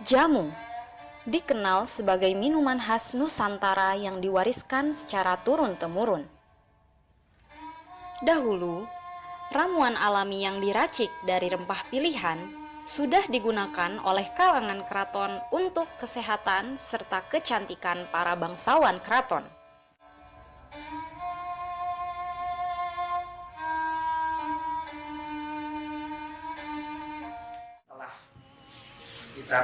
Jamu dikenal sebagai minuman khas Nusantara yang diwariskan secara turun-temurun. Dahulu, ramuan alami yang diracik dari rempah pilihan sudah digunakan oleh kalangan keraton untuk kesehatan serta kecantikan para bangsawan keraton. Setelah kita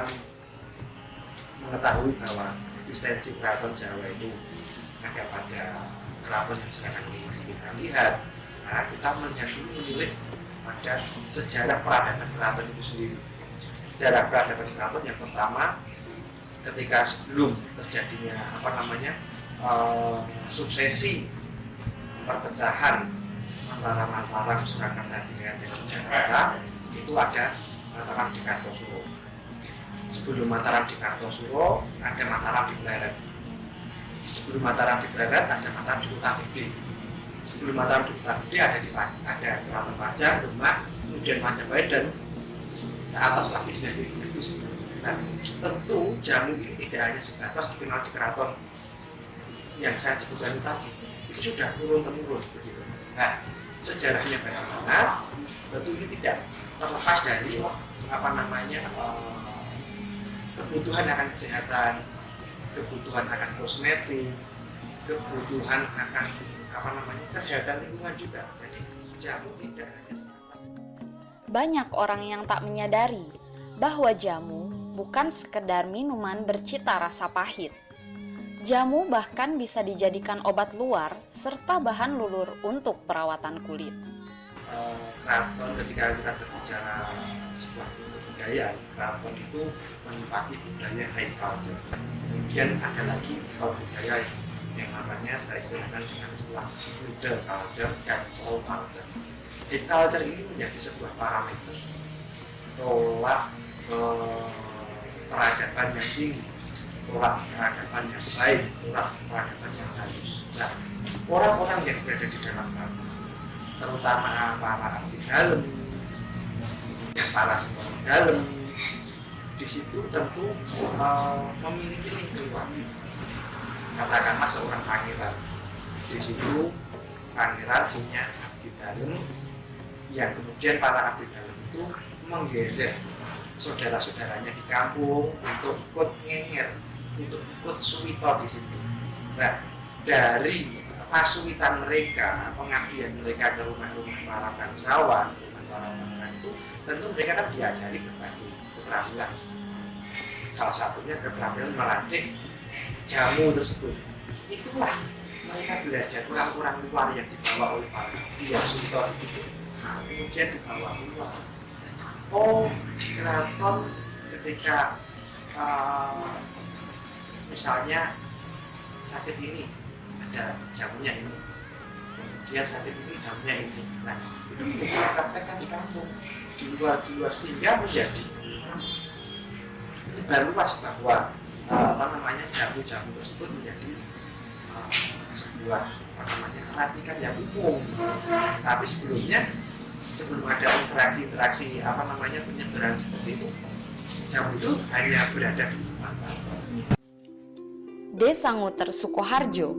mengetahui bahwa eksistensi keraton Jawa itu ada pada keraton yang sekarang ini masih kita lihat, nah kita menilik pada sejarah peradaban keraton itu sendiri. Sejarah peradaban keraton yang pertama, ketika sebelum terjadinya suksesi perpecahan antara Mataram, Surakarta dengan Yogyakarta, itu ada Mataram di Kartosuro. Sebelum Mataram di Kartosuro ada Mataram di Pleret. Sebelum Mataram di Pleret ada Mataram di Kutagede. Sebelum Mataram di Kutagede ada Keraton Pajang, Demak, kemudian Majapahit, dan ke atas lagi di Negeri. Nah, tentu jamu ini tidak hanya sebatas dikenal di keraton yang saya sebutkan tadi, itu sudah turun-temurun begitu. Nah, sejarahnya bagaimana? Tentu ini tidak terlepas dari kebutuhan akan kesehatan, kebutuhan akan kosmetik, kebutuhan akan kesehatan lingkungan juga. Jadi jamu tidak hanya sebatas. Banyak orang yang tak menyadari bahwa jamu bukan sekedar minuman bercita rasa pahit. Jamu bahkan bisa dijadikan obat luar serta bahan lulur untuk perawatan kulit. Keraton, ketika kita berbicara sebuah kebudayaan, keraton itu menempati budaya high culture. Kemudian ada lagi budaya yang namanya saya istilahkan dengan istilah middle culture dan low culture. High culture ini menjadi sebuah parameter tolak peradaban yang tinggi, tolak peradaban yang baik, tolak peradaban yang halus. Nah, orang-orang yang berada di dalam keraton, terutama para abdi dalem, para sembah dalem, di situ tentu memiliki istilah. Katakanlah seorang pangeran, di situ pangeran punya abdi dalem, yang kemudian para abdi dalem itu menggerek saudara-saudaranya di kampung untuk ikut ngenger, untuk ikut suwito di situ. Nah, dari pasuwitan mereka, pengabdian mereka ke rumah-rumah para bangsawan, rumah para pangeran itu, tentu mereka kan diajari berbagai keterampilan. Salah satunya keterampilan meracik jamu tersebut. Itulah mereka belajar, orang-orang luar yang dibawa oleh para abdi yang suwito itu, kemudian dibawa keluar. Oh, di keraton ketika misalnya sakit ini ada jamunya ini, kemudian sakit ini jamunya ini. Nah, itu kita praktekkan di kampung, di luar sehingga menjadi baru luas bahwa jamu-jamu tersebut menjadi sebuah racikan yang umum. Tapi sebelum ada interaksi penyebaran seperti itu, jamu itu hanya berada di Mataram. Desa Nguter Sukoharjo,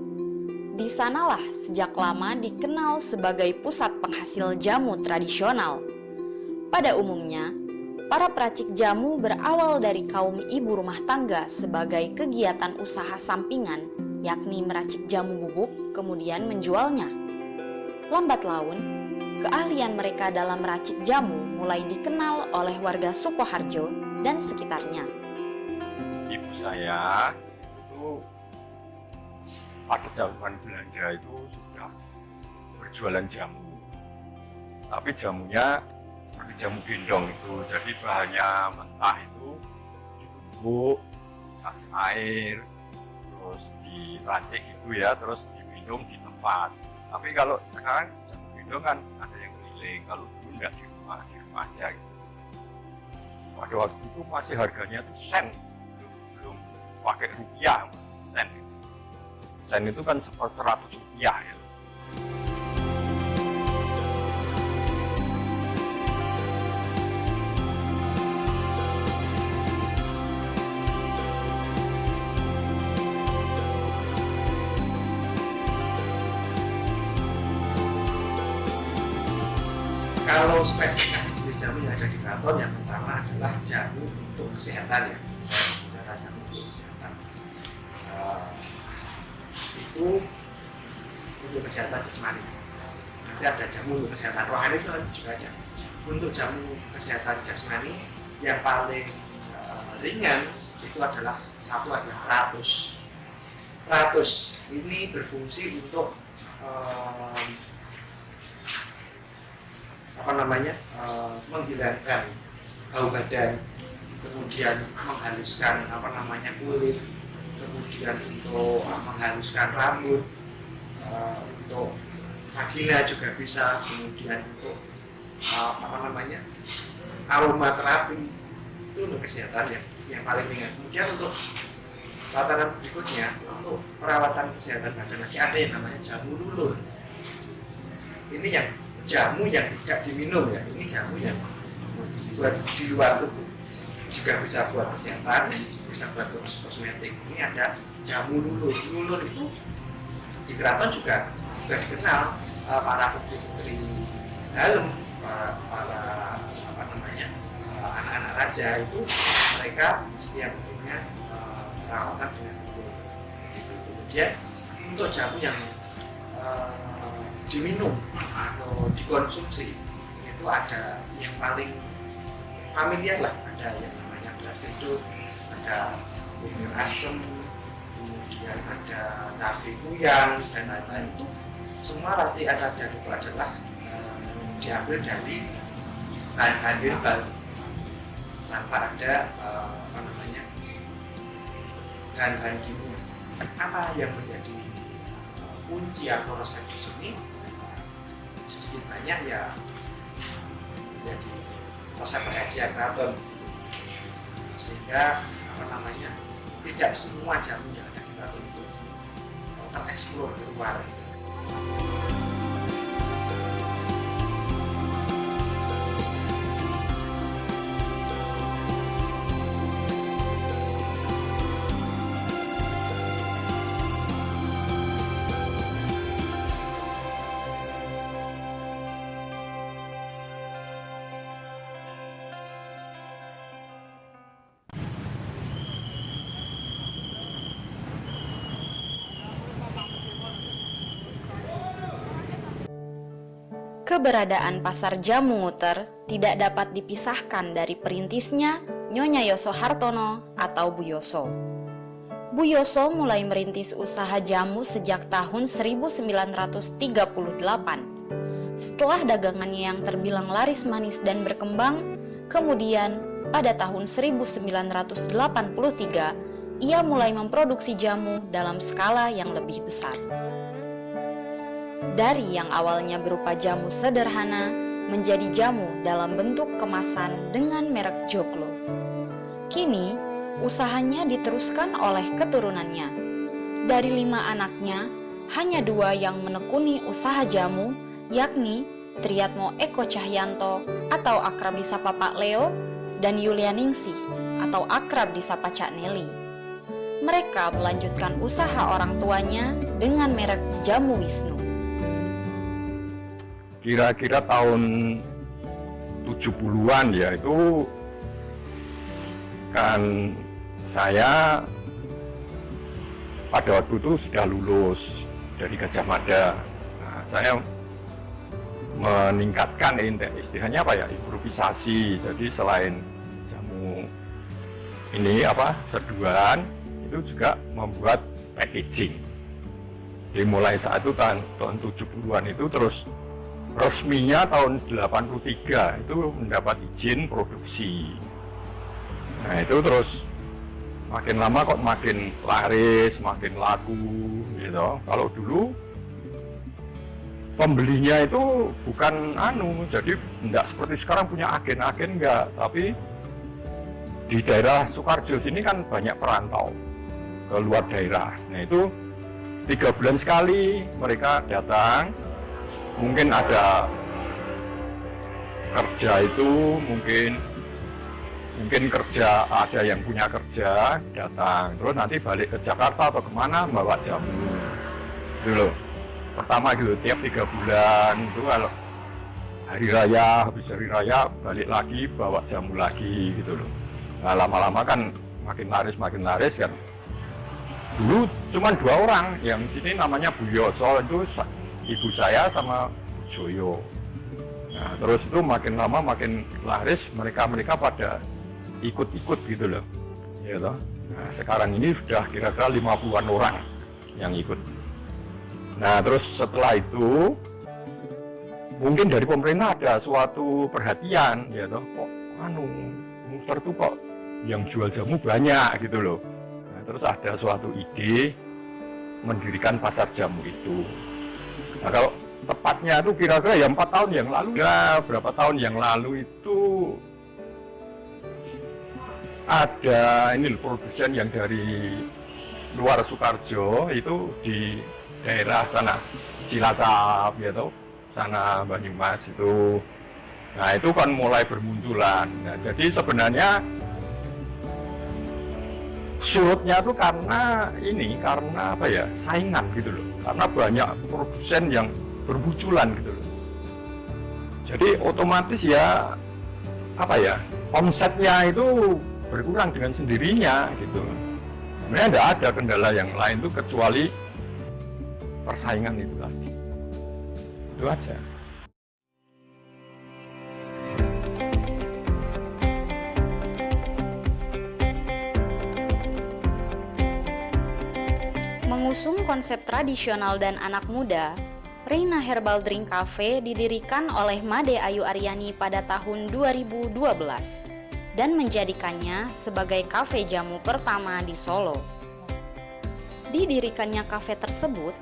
di sanalah sejak lama dikenal sebagai pusat penghasil jamu tradisional. Pada umumnya, para peracik jamu berawal dari kaum ibu rumah tangga sebagai kegiatan usaha sampingan, yakni meracik jamu bubuk kemudian menjualnya. Lambat laun, keahlian mereka dalam meracik jamu mulai dikenal oleh warga Sukoharjo dan sekitarnya. Ibu saya itu pada zaman Belanda itu sudah berjualan jamu, tapi jamunya seperti jamu gendong itu, jadi bahannya mentah itu ditumbuk, kasih air, terus diracik gitu ya, terus diminum di tempat. Tapi kalau sekarang jamu gendong kan ada yang keliling, kalau dulu nggak di rumah aja gitu. Pada waktu itu masih harganya itu sen, belum pakai rupiah, masih sen. Sen itu kan 100 rupiah ya. Kalau spesifikasi jenis jamu yang ada di keraton, yang pertama adalah jamu untuk kesehatan ya. Saya bicara jamu untuk kesehatan. Itu untuk kesehatan jasmani. Nanti ada jamu untuk kesehatan rohani, itu juga ada. Untuk jamu kesehatan jasmani yang paling ringan itu adalah ratus. Ratus ini berfungsi untuk menghilangkan bau badan, kemudian menghaluskan kulit, kemudian untuk menghaluskan rambut, untuk vagina juga bisa, kemudian untuk aromaterapi. Itu untuk kesehatan yang paling ringan. Kemudian untuk tatanan berikutnya, untuk perawatan kesehatan badan lagi ada yang namanya jamu lulur. Ini yang jamu yang tidak diminum ya, ini jamu yang buat di luar tubuh, juga bisa buat kesehatan, bisa buat kosmetik. Ini ada jamu lulur. Lulur itu di keraton juga dikenal, para putri-putri dalam, para anak-anak raja itu mereka setiap punya perawatan dengan lulur. Gitu. Kemudian untuk jamu yang diminum atau dikonsumsi itu ada yang paling familiar lah, ada yang namanya beras kencur, ada kumir asem, kemudian ada cabai kuyang dan lain-lain. Itu semua racikan-racikan itu adalah diambil dari bahan-bahan herbal tanpa ada bahan-bahan kimia. Apa yang menjadi kunci atau resep di sini? Sedikit banyak ya menjadi resep rahasia keraton, sehingga tidak semua jamu yang ada di keraton itu tereksplor di luar. Keberadaan pasar jamu Nguter tidak dapat dipisahkan dari perintisnya Nyonya Yoso Hartono atau Bu Yoso. Bu Yoso mulai merintis usaha jamu sejak tahun 1938. Setelah dagangannya yang terbilang laris manis dan berkembang, kemudian pada tahun 1983 ia mulai memproduksi jamu dalam skala yang lebih besar. Dari yang awalnya berupa jamu sederhana menjadi jamu dalam bentuk kemasan dengan merek Joglo. Kini, usahanya diteruskan oleh keturunannya. Dari 5 anaknya, hanya 2 yang menekuni usaha jamu, yakni Triatmo Eko Cahyanto atau akrab disapa Pak Leo dan Yulianingsih atau akrab disapa Cak Nelly. Mereka melanjutkan usaha orang tuanya dengan merek Jamu Wisnu. Kira-kira tahun 70-an ya, itu kan saya pada waktu itu sudah lulus dari Gajah Mada. Nah, saya meningkatkan istilahnya improvisasi. Jadi selain jamu ini seduhan, itu juga membuat packaging. Jadi mulai saat itu tahun 70-an itu, terus resminya tahun 83 itu mendapat izin produksi. Nah itu terus makin lama kok makin laris, makin laku gitu. Kalau dulu pembelinya itu bukan jadi enggak seperti sekarang punya agen-agen, enggak, tapi di daerah Sukarjo sini kan banyak perantau ke luar daerah. Nah itu 3 bulan sekali mereka datang. Mungkin ada kerja itu, mungkin kerja, ada yang punya kerja datang, terus nanti balik ke Jakarta atau kemana bawa jamu dulu. Pertama gitu, tiap 3 bulan itu kalau hari raya, habis hari raya balik lagi bawa jamu lagi gitu loh. Nah lama-lama kan makin laris kan. Dulu cuma 2 orang, yang sini namanya Bu Yoso, itu ibu saya sama Bu Joyo. Nah terus itu makin lama makin laris, mereka pada ikut-ikut gitu loh. Ya toh. Nah sekarang ini sudah kira-kira 50-an orang yang ikut. Nah terus setelah itu mungkin dari pemerintah ada suatu perhatian, ya toh, kok Mukhtar tuh kok yang jual jamu banyak gitu loh. Nah, terus ada suatu ide mendirikan pasar jamu itu. Nah kalau tepatnya itu kira-kira ya 4 tahun yang lalu, ya berapa tahun yang lalu itu ada ini produsen yang dari luar Sukoharjo itu di daerah sana Cilacap ya toh, sana Banyumas itu. Nah itu kan mulai bermunculan. Nah, jadi sebenarnya surutnya tuh karena apa ya, saingan gitu loh, karena banyak produsen yang bermunculan gitu loh. Jadi otomatis ya apa ya, omsetnya itu berkurang dengan sendirinya gitu. Sebenarnya tidak ada kendala yang lain tuh kecuali persaingan itu tadi. Itu aja. Mengusung konsep tradisional dan anak muda, Reina Herbal Drink Cafe didirikan oleh Made Ayu Aryani pada tahun 2012 dan menjadikannya sebagai kafe jamu pertama di Solo. Didirikannya kafe tersebut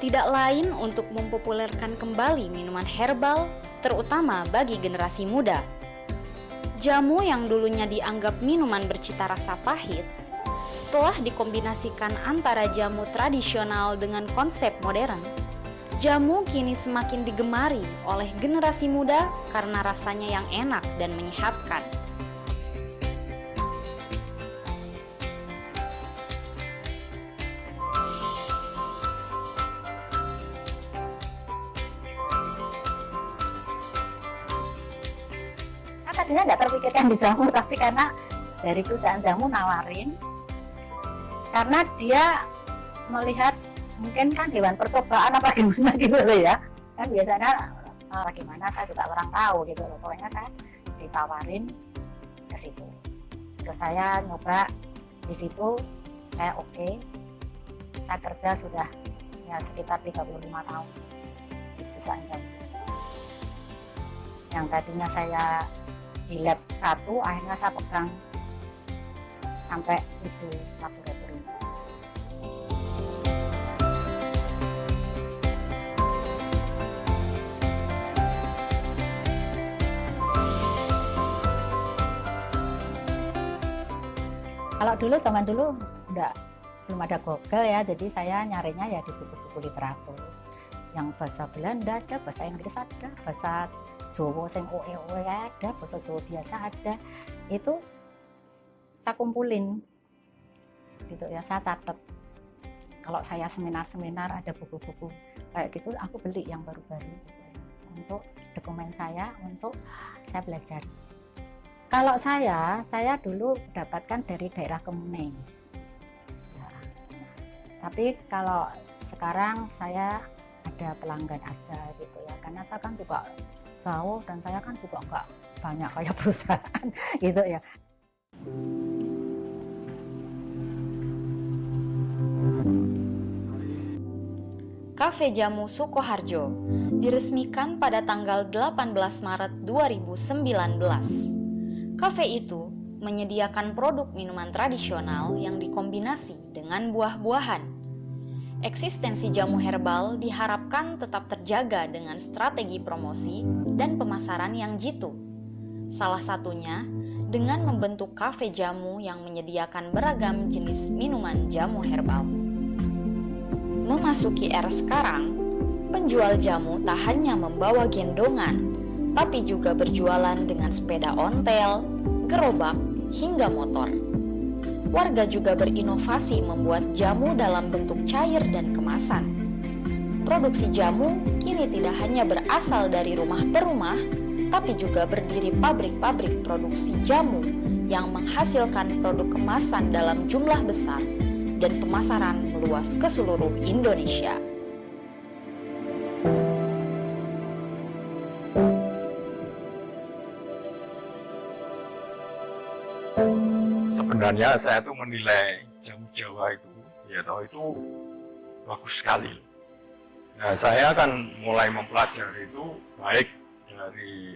tidak lain untuk mempopulerkan kembali minuman herbal, terutama bagi generasi muda. Jamu yang dulunya dianggap minuman bercita rasa pahit, setelah dikombinasikan antara jamu tradisional dengan konsep modern, jamu kini semakin digemari oleh generasi muda karena rasanya yang enak dan menyehatkan. Tadinya nggak terpikirkan di jamu, tapi karena dari perusahaan jamu nawarin, karena dia melihat mungkin kan hewan percobaan apa gimana gitu loh ya, kan biasanya bagaimana saya juga kurang tahu gitu loh. Pokoknya saya ditawarin ke situ, terus saya nyoba di situ, saya oke. Saya kerja sudah ya sekitar 35 tahun di perusahaan jamu. Yang tadinya saya di lab 1, akhirnya saya pegang sampai 7 laboratorium. Kalau dulu, zaman dulu belum ada Google ya, jadi saya nyarinya ya di buku-buku literatur. Yang bahasa Belanda ada, bahasa Inggris ada, bahasa Jawa sing oe-oe ada, bahasa Jawa biasa ada. Itu saya kumpulin gitu ya, saya catat. Kalau saya seminar-seminar ada buku-buku kayak gitu, aku beli yang baru-baru gitu ya, untuk dokumen saya, untuk saya belajar. Kalau saya dulu dapatkan dari daerah Kemuning ya. Tapi kalau sekarang saya ada pelanggan aja gitu ya, karena saya kan juga jauh dan saya kan juga nggak banyak kayak perusahaan gitu ya. Kafe Jamu Sukoharjo diresmikan pada tanggal 18 Maret 2019. Kafe itu menyediakan produk minuman tradisional yang dikombinasi dengan buah-buahan. Eksistensi jamu herbal diharapkan tetap terjaga dengan strategi promosi dan pemasaran yang jitu. Salah satunya dengan membentuk kafe jamu yang menyediakan beragam jenis minuman jamu herbal. Memasuki era sekarang, penjual jamu tak hanya membawa gendongan, tapi juga berjualan dengan sepeda ontel, gerobak, hingga motor. Warga juga berinovasi membuat jamu dalam bentuk cair dan kemasan. Produksi jamu kini tidak hanya berasal dari rumah per rumah, tapi juga berdiri pabrik-pabrik produksi jamu yang menghasilkan produk kemasan dalam jumlah besar dan pemasaran meluas ke seluruh Indonesia. Sebenarnya saya tuh menilai jamu Jawa itu, itu bagus sekali. Nah, saya kan mulai mempelajari itu baik dari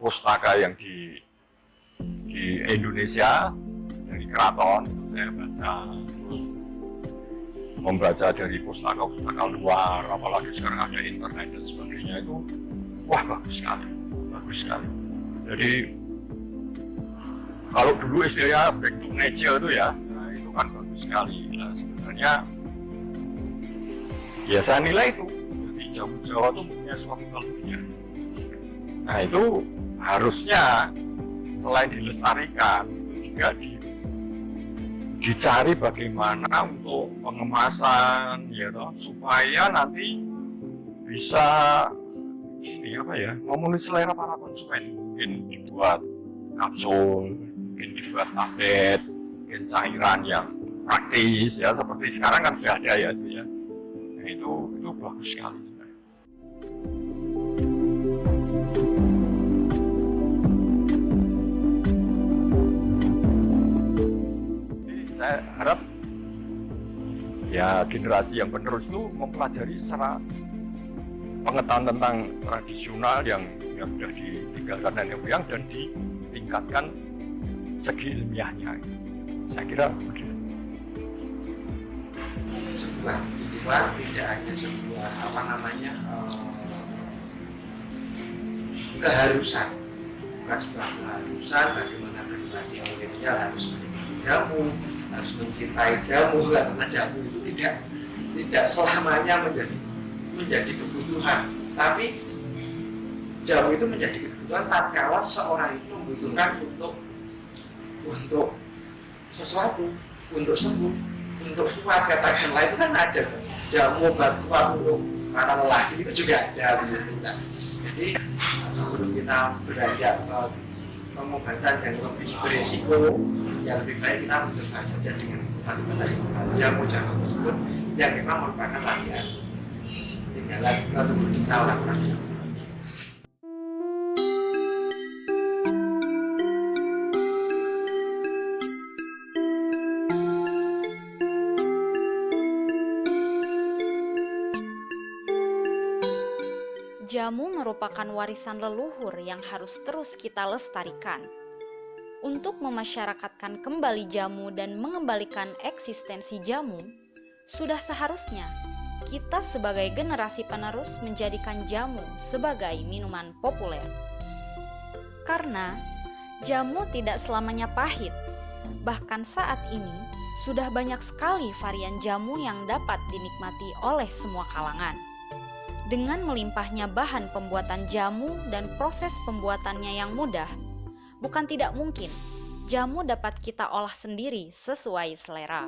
pustaka yang di Indonesia, dari keraton saya baca, terus membaca dari pustaka-pustaka luar, apalagi sekarang ada internet dan sebagainya, itu wah bagus sekali. Jadi kalau dulu istilahnya back to nature itu ya, nah itu kan bagus sekali. Nah, sebenarnya ya saya nilai itu, jadi jamu Jawa itu punya suatu kelebihan. Nah itu harusnya selain dilestarikan, itu juga dicari bagaimana untuk pengemasan, supaya nanti bisa memenuhi selera para konsumen. Mungkin dibuat kapsul, mungkin dibuat tablet, mungkin cairan yang praktis ya, seperti sekarang kan sudah ada ya itu ya. Nah, itu bagus sekali sebenarnya. Jadi saya harap ya generasi yang penerus itu mempelajari secara pengetahuan tentang tradisional yang sudah ditinggalkan nenek moyang dan ditingkatkan segi ilmiahnya. Saya kira begitu. Sebuah kebutuhan tidak ada sebuah keharusan, bukan sebuah keharusan bagaimana generasi milenial harus menikmati jamu, harus mencintai jamu, karena jamu itu tidak selamanya menjadi kebutuhan, tapi jamu itu menjadi kebutuhan tatkala seorang itu membutuhkan untuk sesuatu, untuk sembuh, untuk kuat, katakanlah itu kan ada jamu obat kuat untuk para lelaki itu juga jamu itu kan. Jadi sebelum kita beranjak ke pengobatan yang lebih berisiko, yang lebih baik kita mencoba saja dengan obat-obatan jamu-jamu tersebut yang memang merupakan latihan tinggalan leluhur kita orang-orang Jawa. Jamu merupakan warisan leluhur yang harus terus kita lestarikan. Untuk memasyarakatkan kembali jamu dan mengembalikan eksistensi jamu, sudah seharusnya kita sebagai generasi penerus menjadikan jamu sebagai minuman populer. Karena jamu tidak selamanya pahit, bahkan saat ini sudah banyak sekali varian jamu yang dapat dinikmati oleh semua kalangan. Dengan melimpahnya bahan pembuatan jamu dan proses pembuatannya yang mudah, bukan tidak mungkin jamu dapat kita olah sendiri sesuai selera.